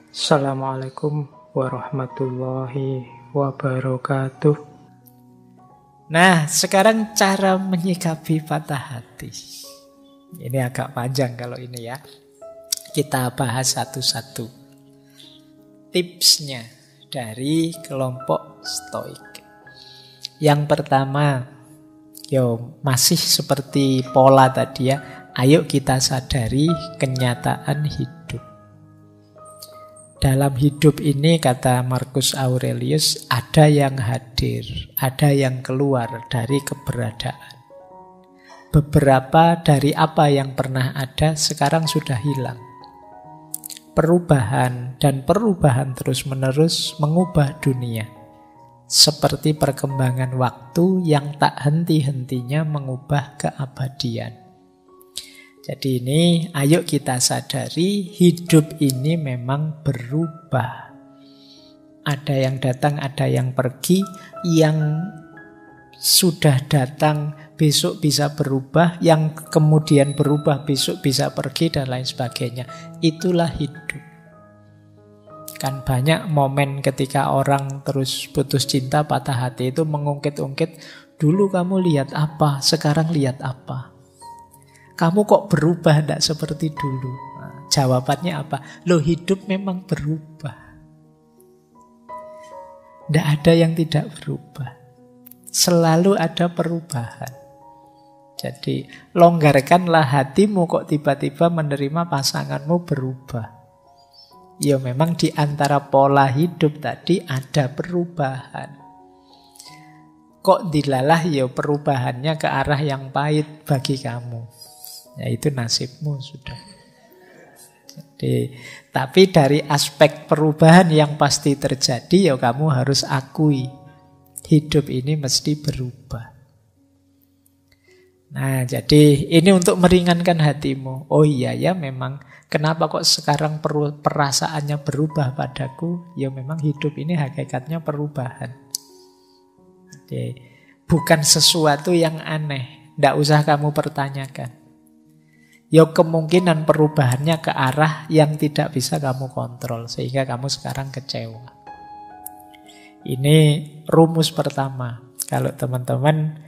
Assalamualaikum warahmatullahi wabarakatuh. Nah, sekarang cara menyikapi patah hati. Ini agak panjang kalau ini ya. Kita bahas satu-satu. Tipsnya dari kelompok Stoik. Yang pertama, masih seperti pola tadi ya. Ayo kita sadari kenyataan hidup. Dalam hidup ini, kata Marcus Aurelius, ada yang hadir, ada yang keluar dari keberadaan. Beberapa dari apa yang pernah ada sekarang sudah hilang. Perubahan dan perubahan terus-menerus mengubah dunia. Seperti perkembangan waktu yang tak henti-hentinya mengubah keabadian. Jadi ini, ayo kita sadari hidup ini memang berubah. Ada yang datang, ada yang pergi. Yang sudah datang besok bisa berubah, yang kemudian berubah besok bisa pergi, dan lain sebagainya. Itulah hidup. Kan banyak momen ketika orang terus putus cinta, patah hati itu mengungkit-ungkit, dulu kamu lihat apa, sekarang lihat apa. Kamu kok berubah, tidak seperti dulu. Nah, jawabannya apa? Loh, hidup memang berubah. Tidak ada yang tidak berubah. Selalu ada perubahan. Jadi, longgarkanlah hatimu kok tiba-tiba menerima pasanganmu berubah. Ya memang di antara pola hidup tadi ada perubahan. Kok dilalah ya perubahannya ke arah yang pahit bagi kamu. Ya itu nasibmu sudah. Jadi, tapi dari aspek perubahan yang pasti terjadi, ya kamu harus akui. Hidup ini mesti berubah. Nah, jadi ini untuk meringankan hatimu. Oh iya ya memang, kenapa kok sekarang perasaannya berubah padaku? Ya memang hidup ini hakikatnya perubahan. Jadi, bukan sesuatu yang aneh. Tidak usah kamu pertanyakan. Ya kemungkinan perubahannya ke arah yang tidak bisa kamu kontrol, sehingga kamu sekarang kecewa. Ini rumus pertama. Kalau teman-teman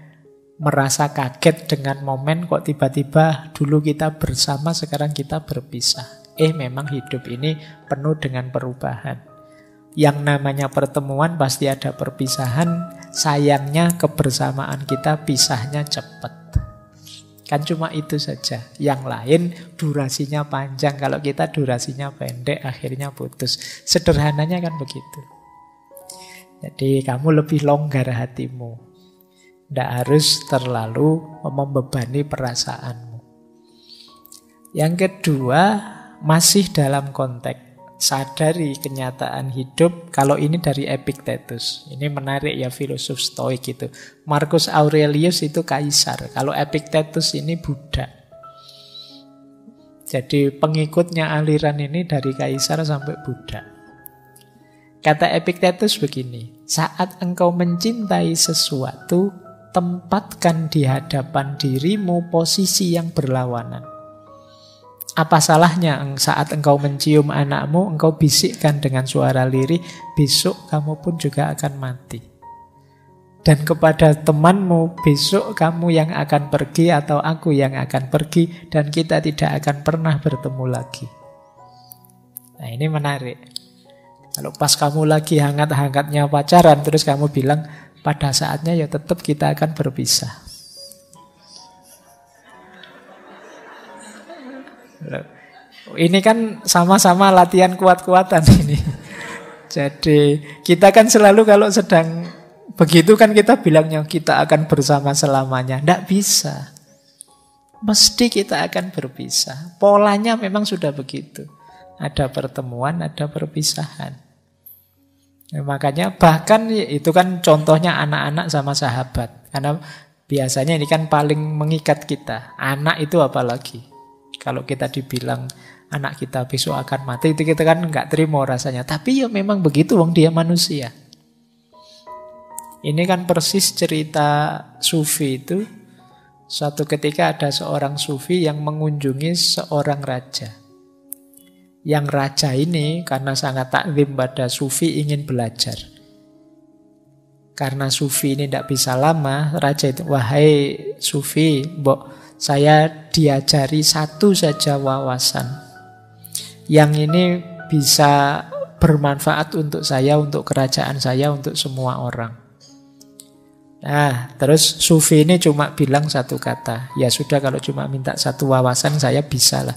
merasa kaget dengan momen kok tiba-tiba dulu kita bersama, sekarang kita berpisah. Memang hidup ini penuh dengan perubahan. Yang namanya pertemuan pasti ada perpisahan. Sayangnya kebersamaan kita pisahnya cepat. Kan cuma itu saja. Yang lain durasinya panjang. Kalau kita durasinya pendek, akhirnya putus. Sederhananya kan begitu. Jadi kamu lebih longgar hatimu. Tidak harus terlalu membebani perasaanmu. Yang kedua, masih dalam konteks sadari kenyataan hidup. Kalau ini dari Epictetus. Ini menarik ya, filosof Stoik itu. Marcus Aurelius itu kaisar. Kalau Epictetus ini Buddha. Jadi pengikutnya aliran ini dari kaisar sampai Buddha. Kata Epictetus begini, saat engkau mencintai sesuatu, tempatkan di hadapan dirimu posisi yang berlawanan. Apa salahnya saat engkau mencium anakmu, engkau bisikkan dengan suara lirih, besok kamu pun juga akan mati. Dan kepada temanmu, besok kamu yang akan pergi atau aku yang akan pergi, dan kita tidak akan pernah bertemu lagi. Nah ini menarik. Kalau pas kamu lagi hangat-hangatnya pacaran, terus kamu bilang, pada saatnya ya tetap kita akan berpisah. Ini kan sama-sama latihan kuat-kuatan ini. Jadi kita kan selalu kalau sedang begitu kan kita bilangnya kita akan bersama selamanya. Tidak bisa. Mesti kita akan berpisah. Polanya memang sudah begitu. Ada pertemuan, ada perpisahan. Nah, makanya bahkan itu kan contohnya anak-anak sama sahabat. Karena biasanya ini kan paling mengikat kita. Anak itu apalagi. Kalau kita dibilang anak kita besok akan mati, itu kita kan nggak terima rasanya. Tapi ya memang begitu, wong dia manusia. Ini kan persis cerita sufi itu. Suatu ketika ada seorang sufi yang mengunjungi seorang raja. Yang raja ini karena sangat takzim pada sufi ingin belajar. Karena sufi ini tidak bisa lama, raja itu, wahai sufi, mbok saya diajari satu saja wawasan. Yang ini bisa bermanfaat untuk saya, untuk kerajaan saya, untuk semua orang. Nah, terus sufi ini cuma bilang satu kata. Ya sudah, kalau cuma minta satu wawasan saya bisa lah.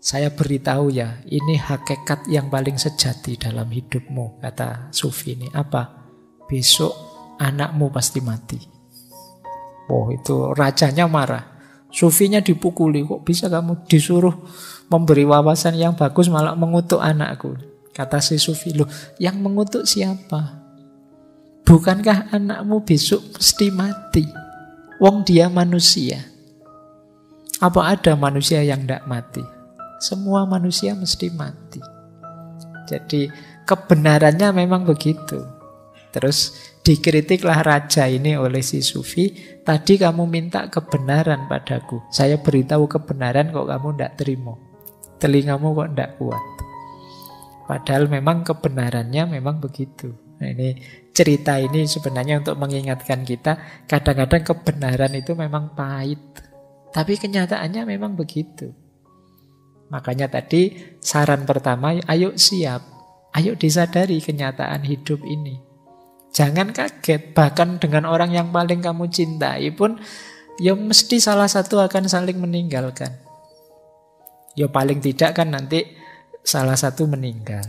Saya beritahu ya, ini hakikat yang paling sejati dalam hidupmu, kata sufi ini. Apa? Besok anakmu pasti mati. Oh, itu rajanya marah. Sufinya dipukuli, kok bisa kamu disuruh memberi wawasan yang bagus malah mengutuk anakku. Kata si sufi, loh, yang mengutuk siapa? Bukankah anakmu besok pasti mati? Wong dia manusia. Apa ada manusia yang tidak mati? Semua manusia mesti mati. Jadi kebenarannya memang begitu. Terus dikritiklah raja ini oleh si sufi. Tadi kamu minta kebenaran padaku. Saya beritahu kebenaran kok kamu tidak terima. Telingamu kok tidak kuat. Padahal memang kebenarannya memang begitu. Nah, ini cerita ini sebenarnya untuk mengingatkan kita, kadang-kadang kebenaran itu memang pahit. Tapi kenyataannya memang begitu. Makanya tadi saran pertama, ayo siap. Ayo disadari kenyataan hidup ini. Jangan kaget, bahkan dengan orang yang paling kamu cintai pun, ya mesti salah satu akan saling meninggalkan. Ya paling tidak kan nanti salah satu meninggal.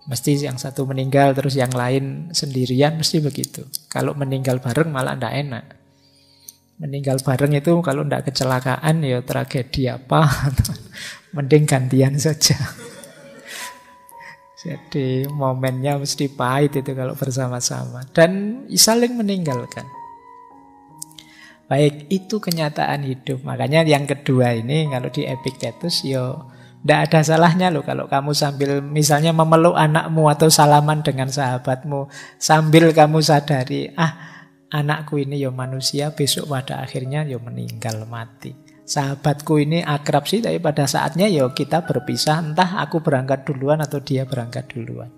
Mesti yang satu meninggal, terus yang lain sendirian, mesti begitu. Kalau meninggal bareng malah tidak enak. Meninggal bareng itu kalau tidak kecelakaan, ya tragedi apa. Mending gantian saja. Jadi momennya mesti pahit itu kalau bersama-sama. Dan saling meninggalkan. Baik, itu kenyataan hidup. Makanya yang kedua ini, kalau di Epictetus, ya tidak ada salahnya loh kalau kamu sambil misalnya memeluk anakmu atau salaman dengan sahabatmu, sambil kamu sadari, anakku ini ya manusia, besok pada akhirnya ya meninggal mati. Sahabatku ini akrab sih, tapi pada saatnya ya kita berpisah, entah aku berangkat duluan atau dia berangkat duluan.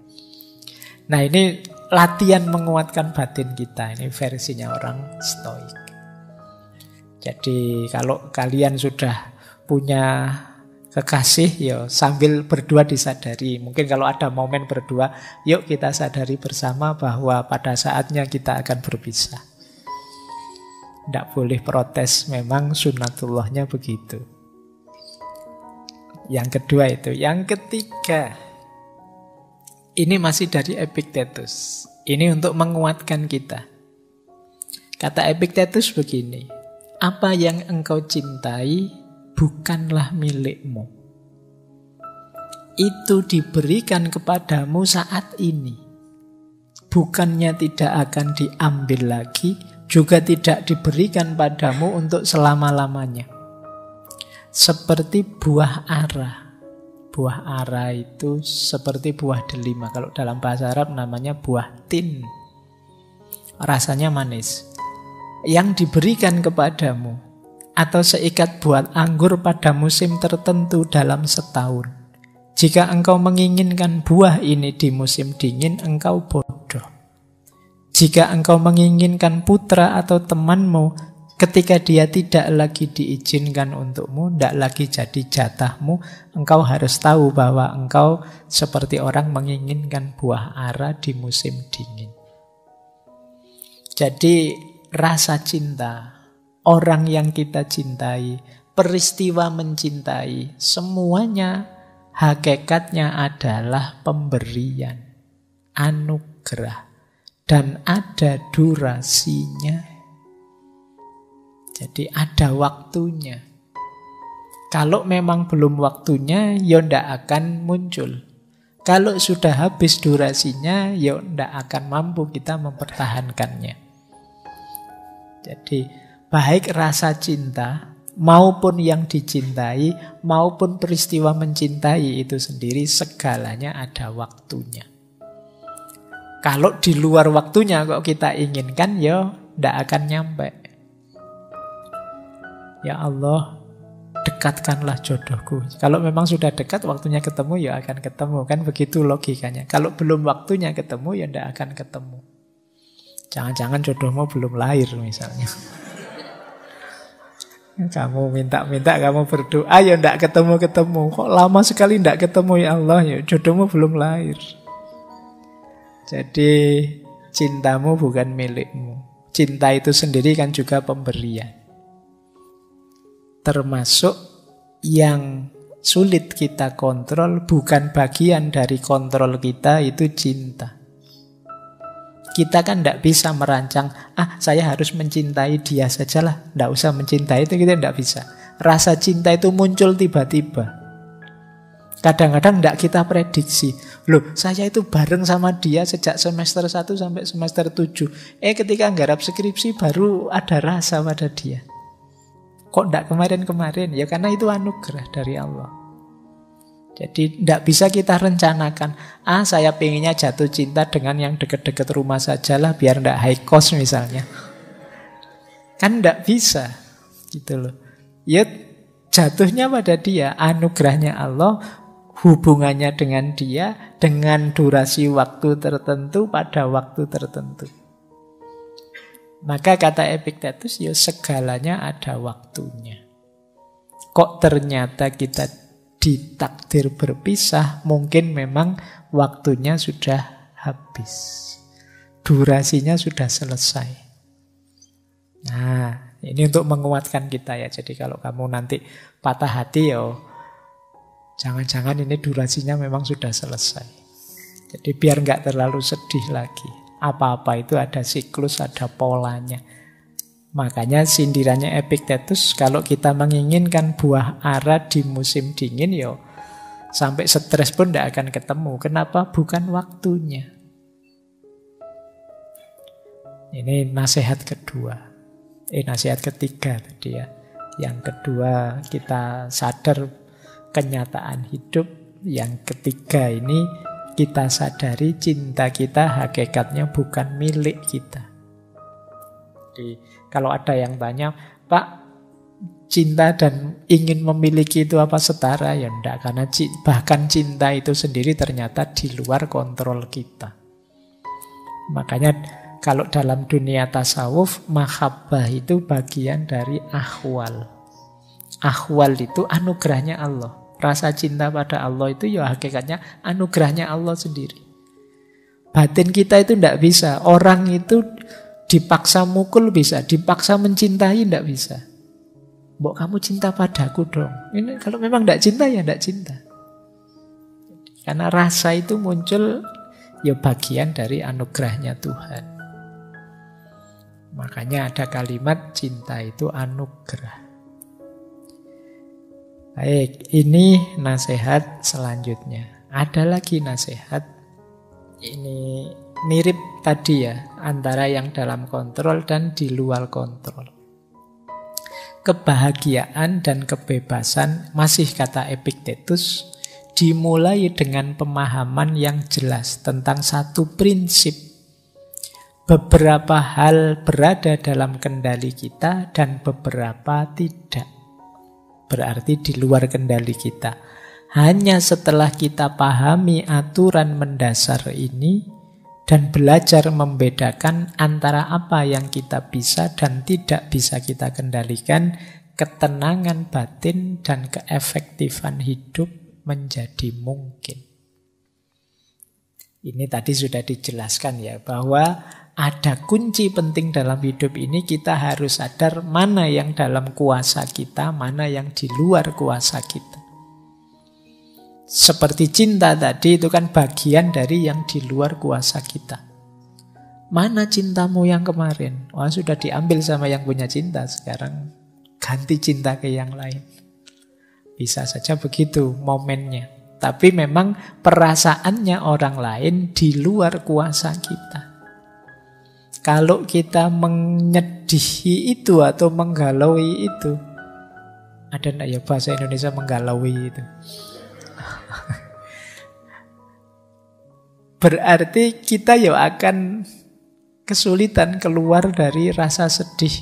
Nah, ini latihan menguatkan batin kita, ini versinya orang Stoik. Jadi kalau kalian sudah punya kekasih, ya sambil berdua disadari. Mungkin kalau ada momen berdua, yuk kita sadari bersama bahwa pada saatnya kita akan berpisah. Tidak boleh protes, memang sunnatullahnya begitu. Yang kedua itu. Yang ketiga, ini masih dari Epictetus. Ini untuk menguatkan kita. Kata Epictetus begini, apa yang engkau cintai bukanlah milikmu. Itu diberikan kepadamu saat ini. Bukannya tidak akan diambil lagi, juga tidak diberikan padamu untuk selama-lamanya. Seperti buah ara. Buah ara itu seperti buah delima. Kalau dalam bahasa Arab namanya buah tin. Rasanya manis. Yang diberikan kepadamu atau seikat buah anggur pada musim tertentu dalam setahun. Jika engkau menginginkan buah ini di musim dingin, engkau bodoh. Jika engkau menginginkan putra atau temanmu ketika dia tidak lagi diizinkan untukmu, tidak lagi jadi jatahmu, engkau harus tahu bahwa engkau seperti orang menginginkan buah ara di musim dingin. Jadi rasa cinta, orang yang kita cintai, peristiwa mencintai, semuanya hakikatnya adalah pemberian, anugerah. Dan ada durasinya. Jadi ada waktunya. Kalau memang belum waktunya, ya tidak akan muncul. Kalau sudah habis durasinya, ya tidak akan mampu kita mempertahankannya. Jadi baik rasa cinta maupun yang dicintai, maupun peristiwa mencintai itu sendiri, segalanya ada waktunya. Kalau di luar waktunya kok kita inginkan, ya tidak akan nyampe. Ya Allah, dekatkanlah jodohku. Kalau memang sudah dekat, waktunya ketemu, ya akan ketemu. Kan begitu logikanya. Kalau belum waktunya ketemu, ya tidak akan ketemu. Jangan-jangan jodohmu belum lahir misalnya. Kamu minta-minta, kamu berdoa, ya tidak ketemu-ketemu. Kok lama sekali tidak ketemu, ya Allah, ya jodohmu belum lahir. Jadi cintamu bukan milikmu. Cinta itu sendiri kan juga pemberian. Termasuk yang sulit kita kontrol, bukan bagian dari kontrol kita, itu cinta. Kita kan tidak bisa merancang, saya harus mencintai dia sajalah, tidak usah mencintai, itu kita tidak bisa. Rasa cinta itu muncul tiba-tiba. Kadang-kadang tidak kita prediksi. Loh, saya itu bareng sama dia sejak semester 1 sampai semester 7. Ketika nggarap skripsi baru ada rasa pada dia. Kok tidak kemarin-kemarin? Ya karena itu anugerah dari Allah. Jadi tidak bisa kita rencanakan, saya pengennya jatuh cinta dengan yang dekat-dekat rumah sajalah biar tidak high cost misalnya. Kan tidak bisa. Gitu loh. Ya jatuhnya pada dia, anugerahnya Allah, hubungannya dengan dia, dengan durasi waktu tertentu pada waktu tertentu. Maka kata Epictetus, ya segalanya ada waktunya. Kok ternyata kita ditakdir berpisah, mungkin memang waktunya sudah habis. Durasinya sudah selesai. Nah, ini untuk menguatkan kita ya. Jadi kalau kamu nanti patah hati, ya jangan-jangan ini durasinya memang sudah selesai. Jadi biar nggak terlalu sedih lagi. Apa-apa itu ada siklus, ada polanya. Makanya sindirannya Epictetus, kalau kita menginginkan buah ara di musim dingin, ya sampai stres pun tidak akan ketemu. Kenapa? Bukan waktunya. Ini nasihat kedua. Nasihat ketiga tadi ya. Yang kedua, kita sadar kenyataan hidup. Yang ketiga ini, kita sadari cinta kita hakikatnya bukan milik kita. Jadi kalau ada yang tanya, Pak, cinta dan ingin memiliki itu apa setara? Ya enggak, karena bahkan cinta itu sendiri ternyata di luar kontrol kita. Makanya kalau dalam dunia tasawuf, mahabbah itu bagian dari ahwal. Ahwal itu anugerahnya Allah. Rasa cinta pada Allah itu ya hakikatnya anugerahnya Allah sendiri. Batin kita itu tidak bisa. Orang itu dipaksa mukul bisa, dipaksa mencintai tidak bisa. Mbok kamu cinta padaku dong. Ini kalau memang tidak cinta ya tidak cinta. Karena rasa itu muncul ya bagian dari anugerahnya Tuhan. Makanya ada kalimat cinta itu anugerah. Baik, ini nasihat selanjutnya. Ada lagi nasihat. Ini mirip tadi ya, antara yang dalam kontrol dan di luar kontrol. Kebahagiaan dan kebebasan, masih kata Epictetus, dimulai dengan pemahaman yang jelas tentang satu prinsip. Beberapa hal berada dalam kendali kita dan beberapa tidak. Berarti di luar kendali kita. Hanya setelah kita pahami aturan mendasar ini dan belajar membedakan antara apa yang kita bisa dan tidak bisa kita kendalikan, ketenangan batin dan keefektifan hidup menjadi mungkin. Ini tadi sudah dijelaskan ya, bahwa ada kunci penting dalam hidup ini. Kita harus sadar mana yang dalam kuasa kita, mana yang di luar kuasa kita. Seperti cinta tadi, itu kan bagian dari yang di luar kuasa kita. Mana cintamu yang kemarin? Sudah diambil sama yang punya cinta, sekarang ganti cinta ke yang lain. Bisa saja begitu momennya. Tapi memang perasaannya orang lain di luar kuasa kita. Kalau kita menyedihi itu atau menggalaui itu, ada enggak ya bahasa Indonesia menggalaui itu? Berarti kita ya akan kesulitan keluar dari rasa sedih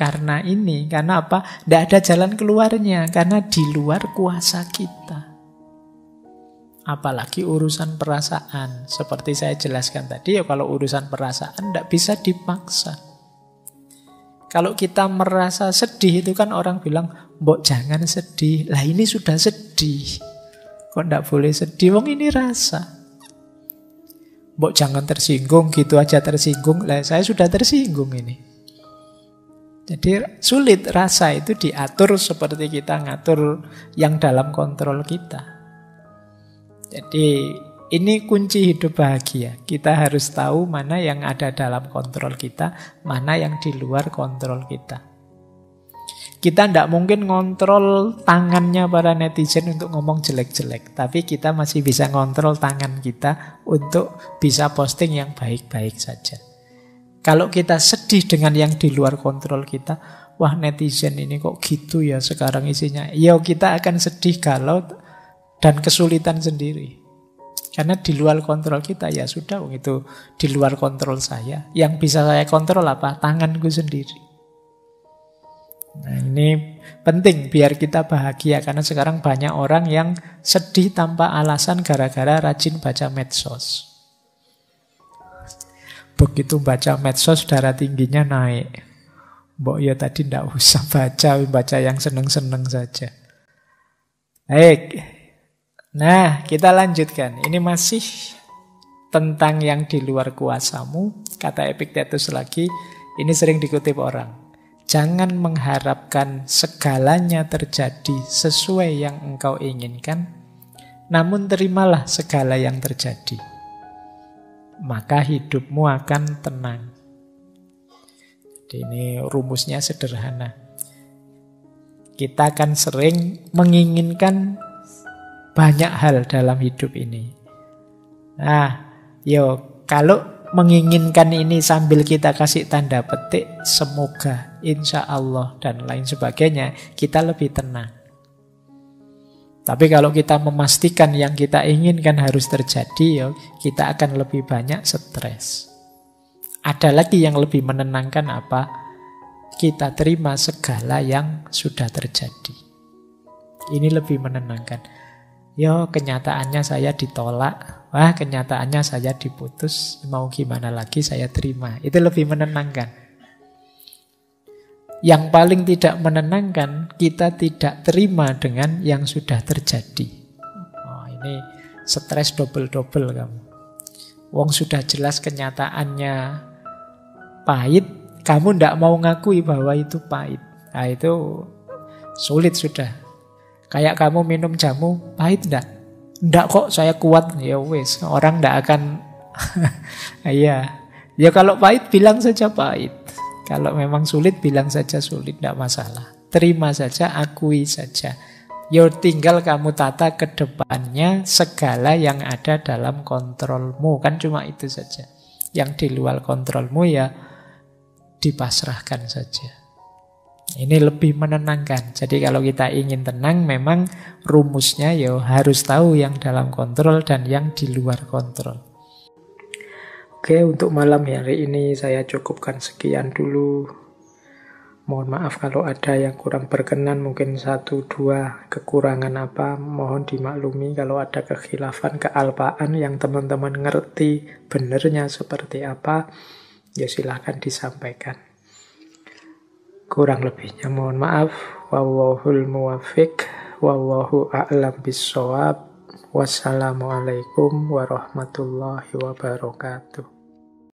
karena ini. Karena apa? Tidak ada jalan keluarnya, karena di luar kuasa kita. Apalagi urusan perasaan. Seperti saya jelaskan tadi, ya kalau urusan perasaan tidak bisa dipaksa. Kalau kita merasa sedih itu kan orang bilang, mbok jangan sedih. Lah ini sudah sedih. Kok tidak boleh sedih? Wong ini rasa. Mbok jangan tersinggung, gitu aja tersinggung. Lah saya sudah tersinggung ini. Jadi sulit rasa itu diatur seperti kita ngatur yang dalam kontrol kita. Jadi ini kunci hidup bahagia. Kita harus tahu mana yang ada dalam kontrol kita, mana yang di luar kontrol kita. Kita tidak mungkin ngontrol tangannya para netizen untuk ngomong jelek-jelek. Tapi kita masih bisa ngontrol tangan kita untuk bisa posting yang baik-baik saja. Kalau kita sedih dengan yang di luar kontrol kita, wah netizen ini kok gitu ya sekarang isinya. Ya kita akan sedih galau dan kesulitan sendiri. Karena di luar kontrol kita, ya sudah, itu di luar kontrol saya. Yang bisa saya kontrol apa? Tanganku sendiri. Nah ini penting biar kita bahagia. Karena sekarang banyak orang yang sedih tanpa alasan gara-gara rajin baca medsos. Begitu baca medsos darah tingginya naik. Mbok ya tadi ndak usah baca yang seneng-seneng saja. Baik. Nah, kita lanjutkan. Ini masih tentang yang di luar kuasamu. Kata Epictetus lagi, ini sering dikutip orang. Jangan mengharapkan segalanya terjadi sesuai yang engkau inginkan, namun terimalah segala yang terjadi. Maka hidupmu akan tenang. Jadi ini rumusnya sederhana. Kita akan sering menginginkan banyak hal dalam hidup ini. Nah, kalau menginginkan ini sambil kita kasih tanda petik, semoga, insya Allah, dan lain sebagainya, kita lebih tenang. Tapi kalau kita memastikan yang kita inginkan harus terjadi, kita akan lebih banyak stres. Ada lagi yang lebih menenangkan apa? Kita terima segala yang sudah terjadi. Ini lebih menenangkan. Kenyataannya saya ditolak. Wah, kenyataannya saya diputus. Mau gimana lagi, saya terima. Itu lebih menenangkan. Yang paling tidak menenangkan, kita tidak terima dengan yang sudah terjadi. Ini stres double-double kamu. Wong sudah jelas kenyataannya pahit, kamu tidak mau ngakui bahwa itu pahit. Nah itu sulit sudah. Kayak kamu minum jamu, pahit enggak? Enggak kok, saya kuat. Ya wis, orang enggak akan iya. Ya kalau pahit bilang saja pahit. Kalau memang sulit bilang saja sulit, enggak masalah. Terima saja, akui saja. Ya tinggal kamu tata ke depannya segala yang ada dalam kontrolmu. Kan cuma itu saja. Yang di luar kontrolmu ya dipasrahkan saja. Ini lebih menenangkan. Jadi kalau kita ingin tenang, memang rumusnya harus tahu yang dalam kontrol dan yang di luar kontrol. Oke, untuk malam hari ini saya cukupkan sekian dulu. Mohon maaf kalau ada yang kurang berkenan, mungkin 1-2 kekurangan apa, mohon dimaklumi. Kalau ada kekhilafan, kealpaan yang teman-teman ngerti benernya seperti apa, ya silahkan disampaikan. Kurang lebihnya mohon maaf. Wallahul muwaffiq, wallahu a'lam bissawab. Wassalamualaikum warahmatullahi wabarakatuh.